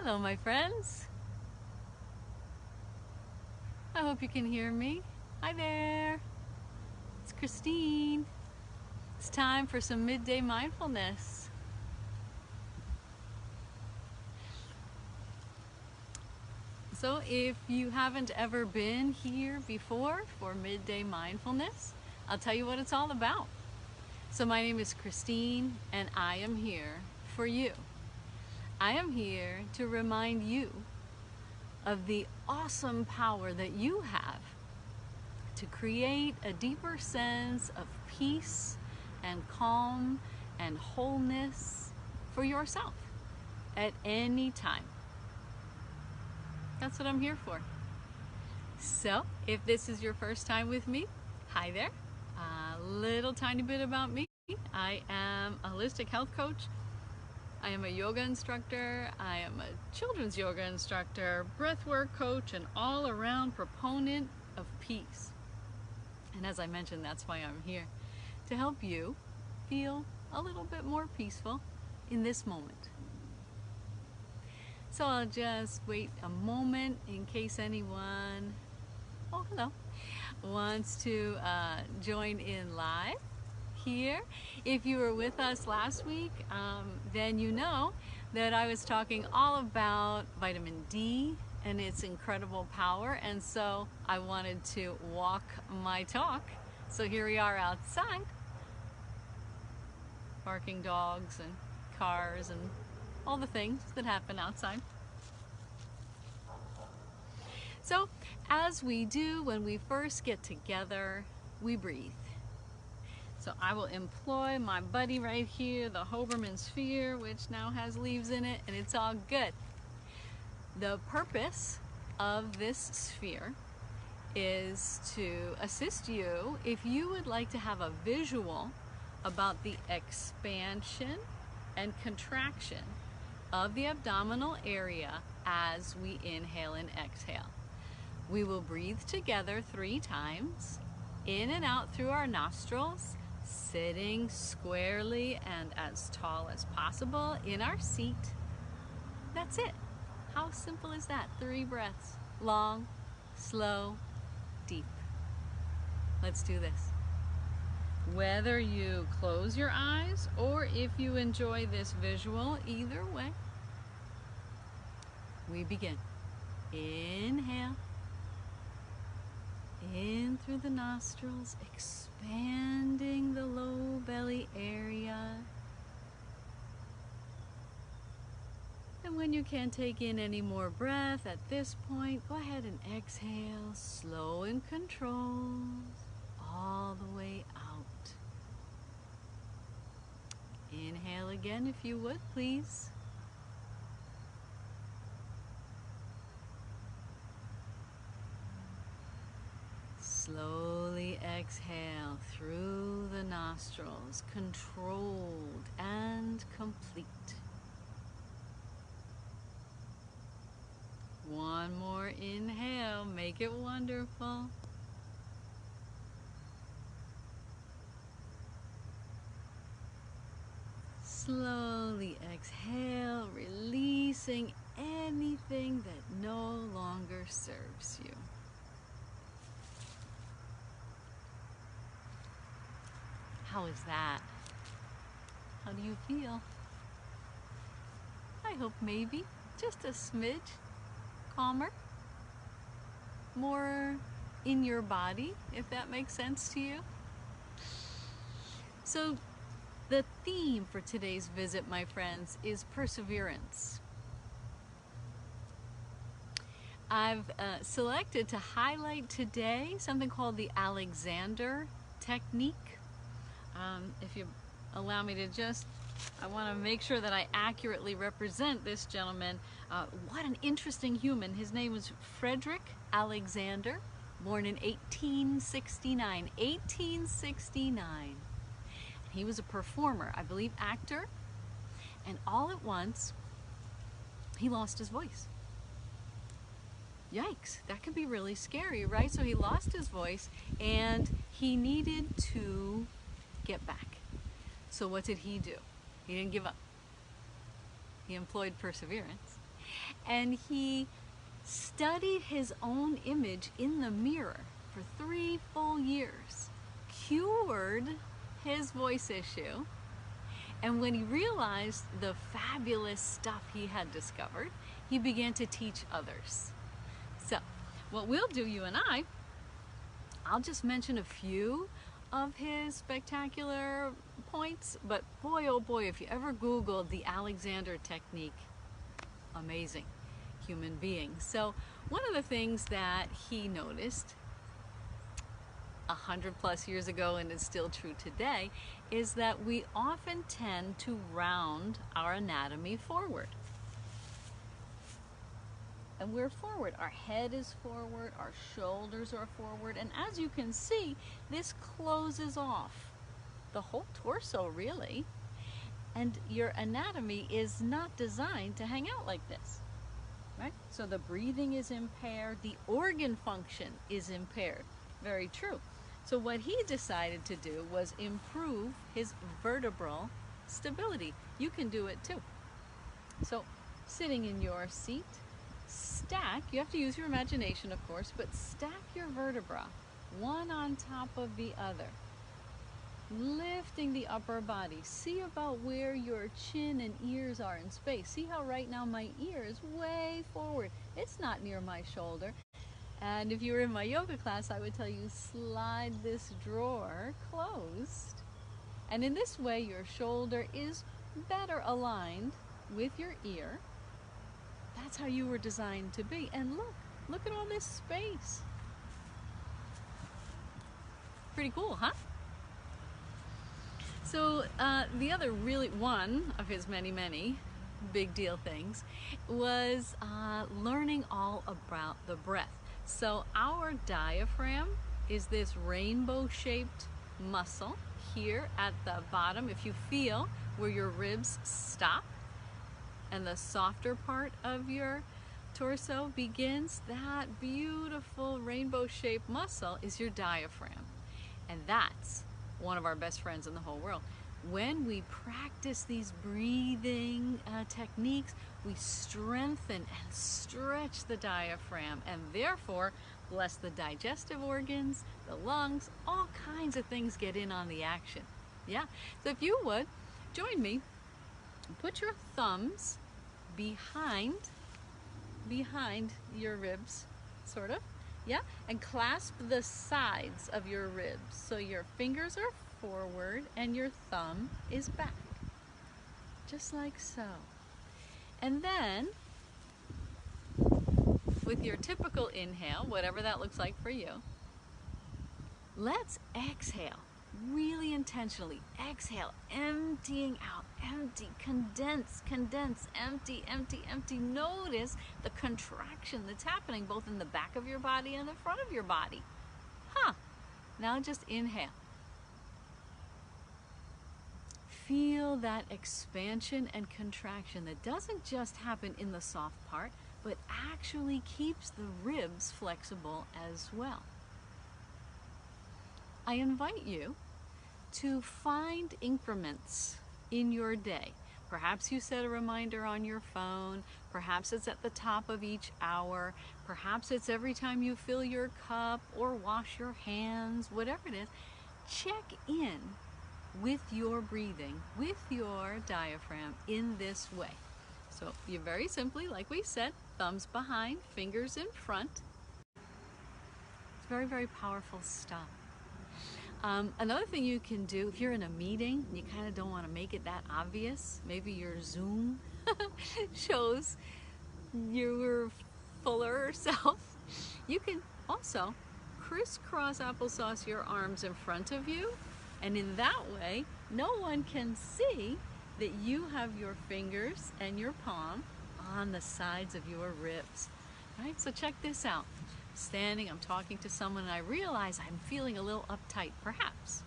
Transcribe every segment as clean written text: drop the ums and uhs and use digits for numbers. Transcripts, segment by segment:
Hello, my friends. I hope you can hear me. Hi there. It's Christine. It's time for some midday mindfulness. So if you haven't ever been here before for midday mindfulness, I'll tell you what it's all about. So my name is Christine and I am here for you. I am here to remind you of the awesome power that you have to create a deeper sense of peace and calm and wholeness for yourself at any time. That's what I'm here for. So if this is your first time with me, hi there. A little tiny bit about me. I am a holistic health coach. I am a yoga instructor. I am a children's yoga instructor, breathwork coach, and all-around proponent of peace. And as I mentioned, that's why I'm here, to help you feel a little bit more peaceful in this moment. So I'll just wait a moment in case anyone, oh hello, wants to join in live here. If you were with us last week, then you know that I was talking all about vitamin D and its incredible power, and so I wanted to walk my talk. So here we are outside, barking dogs and cars and all the things that happen outside. So as we do when we first get together, we breathe. So I will employ my buddy right here, the Hoberman sphere, which now has leaves in it, and it's all good. The purpose of this sphere is to assist you if you would like to have a visual about the expansion and contraction of the abdominal area as we inhale and exhale. We will breathe together 3 times, in and out through our nostrils, sitting squarely and as tall as possible in our seat. That's it. How simple is that? 3 breaths. Long, slow, deep. Let's do this. Whether you close your eyes or if you enjoy this visual, either way, we begin. Inhale. In through the nostrils, expanding the low belly area. And when you can't take in any more breath at this point, go ahead and exhale, slow and controlled, all the way out. Inhale again if you would, please. Slowly exhale through the nostrils, controlled and complete. One more inhale, make it wonderful. Slowly exhale, releasing anything that no longer serves you. How is that? How do you feel? I hope maybe just a smidge calmer, more in your body, if that makes sense to you. So the theme for today's visit, my friends, is perseverance. I've selected to highlight today something called the Alexander technique. If you allow me to I want to make sure that I accurately represent this gentleman. What an interesting human. His name was Frederick Alexander, born in 1869. 1869. He was a performer, I believe actor, and all at once, he lost his voice. Yikes, that could be really scary, right? So he lost his voice and he needed to get back. So what did he do? He didn't give up. He employed perseverance. And he studied his own image in the mirror for 3 full years, cured his voice issue, and when he realized the fabulous stuff he had discovered, he began to teach others. So, what we'll do, you and I'll just mention a few of his spectacular points, but boy, oh boy, if you ever Googled the Alexander technique, amazing human being. So, one of the things that he noticed 100+ years ago, and it's still true today, is that we often tend to round our anatomy forward. And we're forward. Our head is forward, our shoulders are forward, and as you can see, this closes off the whole torso, really. And your anatomy is not designed to hang out like this, right? So the breathing is impaired, the organ function is impaired. Very true. So what he decided to do was improve his vertebral stability. You can do it too. So sitting in your seat, stack, you have to use your imagination of course, but stack your vertebra one on top of the other, lifting the upper body. See about where your chin and ears are in space. See how right now my ear is way forward. It's not near my shoulder. And if you were in my yoga class, I would tell you slide this drawer closed. And in this way, your shoulder is better aligned with your ear. That's how you were designed to be. And look at all this space. Pretty cool, huh? So the other really one of his many big deal things was learning all about the breath. So our diaphragm is this rainbow-shaped muscle here at the bottom. If you feel where your ribs stop and the softer part of your torso begins, that beautiful rainbow-shaped muscle is your diaphragm. And that's one of our best friends in the whole world. When we practice these breathing techniques, we strengthen and stretch the diaphragm and therefore bless the digestive organs, the lungs, all kinds of things get in on the action. Yeah, so if you would, join me, put your thumbs behind your ribs, sort of, yeah, and clasp the sides of your ribs. So your fingers are forward and your thumb is back, just like so. And then with your typical inhale, whatever that looks like for you, let's exhale really intentionally. Exhale, emptying out, empty, condense, empty, empty, empty. Notice the contraction that's happening both in the back of your body and the front of your body. Now just inhale. Feel that expansion and contraction that doesn't just happen in the soft part, but actually keeps the ribs flexible as well. I invite you to find increments in your day. Perhaps you set a reminder on your phone, perhaps it's at the top of each hour, perhaps it's every time you fill your cup or wash your hands, whatever it is. Check in with your breathing, with your diaphragm in this way. So you very simply, like we said, thumbs behind, fingers in front. It's very powerful stuff. Another thing you can do, if you're in a meeting and you kind of don't want to make it that obvious, maybe your Zoom shows your fuller self, you can also crisscross applesauce your arms in front of you, and in that way, no one can see that you have your fingers and your palm on the sides of your ribs, right? So check this out. Standing, I'm talking to someone and I realize I'm feeling a little uptight, perhaps,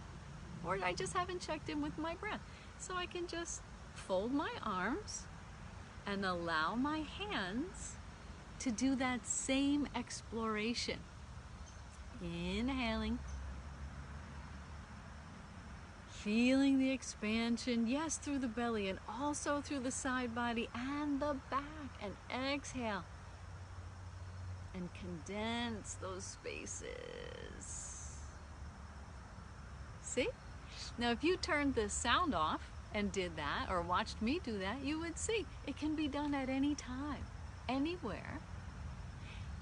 or I just haven't checked in with my breath. So I can just fold my arms and allow my hands to do that same exploration. Inhaling, Feeling the expansion, yes, through the belly and also through the side body and the back. And exhale. And condense those spaces. See? Now, if you turned the sound off and did that, or watched me do that, you would see it can be done at any time, anywhere.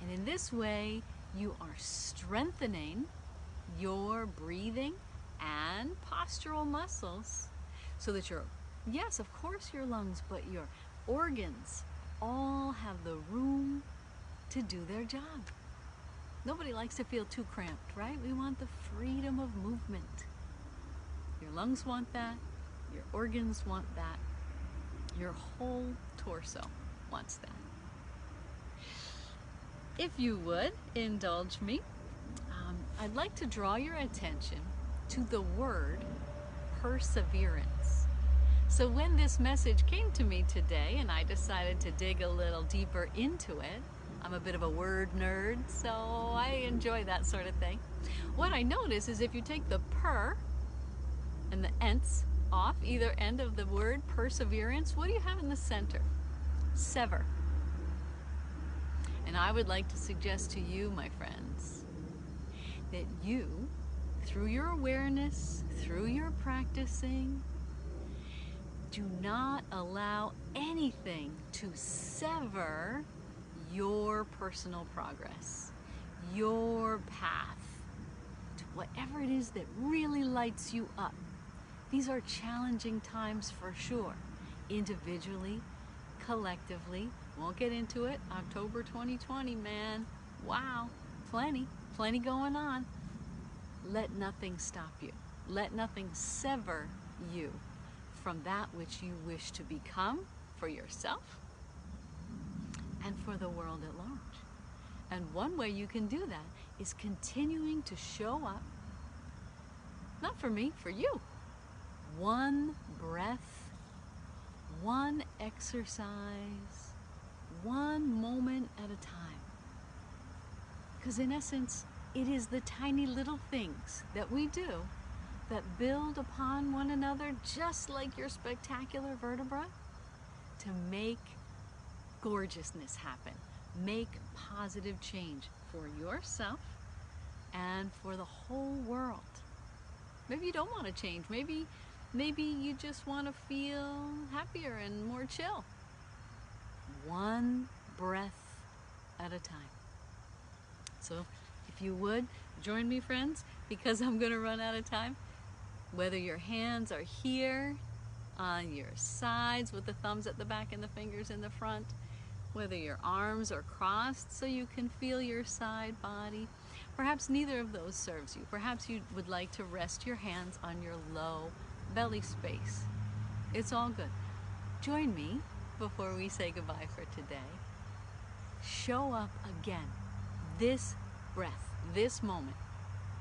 And in this way, you are strengthening your breathing and postural muscles so that yes, of course your lungs, but your organs all have the room to do their job. Nobody likes to feel too cramped, right? We want the freedom of movement. Your lungs want that, your organs want that, your whole torso wants that. If you would indulge me, I'd like to draw your attention to the word perseverance. So when this message came to me today and I decided to dig a little deeper into it, I'm a bit of a word nerd, so I enjoy that sort of thing. What I notice is if you take the per and the ents off either end of the word perseverance, what do you have in the center? Sever. And I would like to suggest to you, my friends, that you, through your awareness, through your practicing, do not allow anything to sever your personal progress, your path to whatever it is that really lights you up. These are challenging times for sure, individually, collectively. Won't get into it. October 2020, man. Wow, plenty going on. Let nothing stop you. Let nothing sever you from that which you wish to become for yourself and for the world at large. And one way you can do that is continuing to show up, not for me, for you. One breath, one exercise, one moment at a time. Because in essence, it is the tiny little things that we do that build upon one another, just like your spectacular vertebra, to make gorgeousness happen. Make positive change for yourself and for the whole world. Maybe you don't want to change. Maybe you just want to feel happier and more chill. One breath at a time. So if you would, join me, friends, because I'm going to run out of time. Whether your hands are here on your sides with the thumbs at the back and the fingers in the front, whether your arms are crossed so you can feel your side body. Perhaps neither of those serves you. Perhaps you would like to rest your hands on your low belly space. It's all good. Join me before we say goodbye for today. Show up again, this breath, this moment,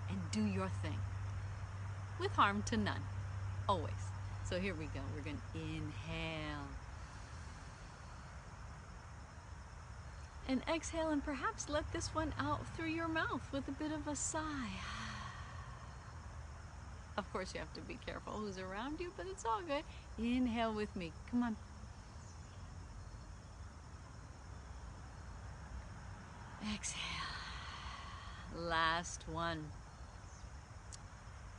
and do your thing with harm to none, always. So here we go. We're going to inhale and exhale, and perhaps let this one out through your mouth with a bit of a sigh. Of course, you have to be careful who's around you, but it's all good. Inhale with me. Come on. Exhale. Last one.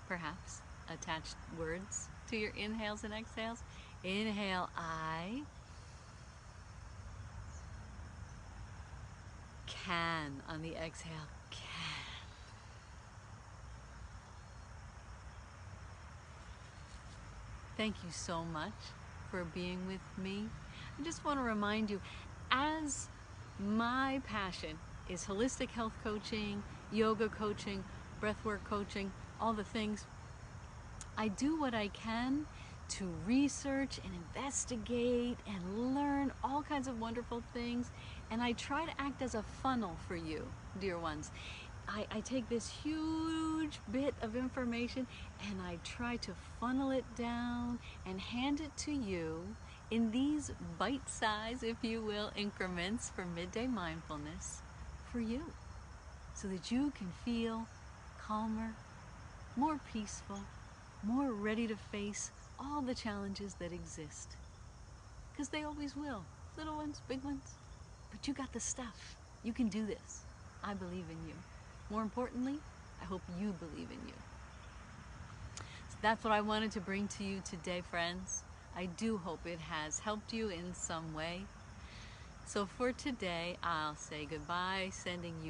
Perhaps attach words to your inhales and exhales. Inhale, I can. On the exhale, can. Thank you so much for being with me. I just want to remind you, as my passion is holistic health coaching, yoga coaching, breathwork coaching, all the things, I do what I can to research and investigate and learn all kinds of wonderful things, and I try to act as a funnel for you, dear ones. I take this huge bit of information and I try to funnel it down and hand it to you in these bite-size, if you will, increments for midday mindfulness for you, so that you can feel calmer, more peaceful, more ready to face all the challenges that exist. Because they always will, little ones, big ones. But you got the stuff. You can do this. I believe in you. More importantly, I hope you believe in you. So that's what I wanted to bring to you today, friends. I do hope it has helped you in some way. So for today, I'll say goodbye, sending you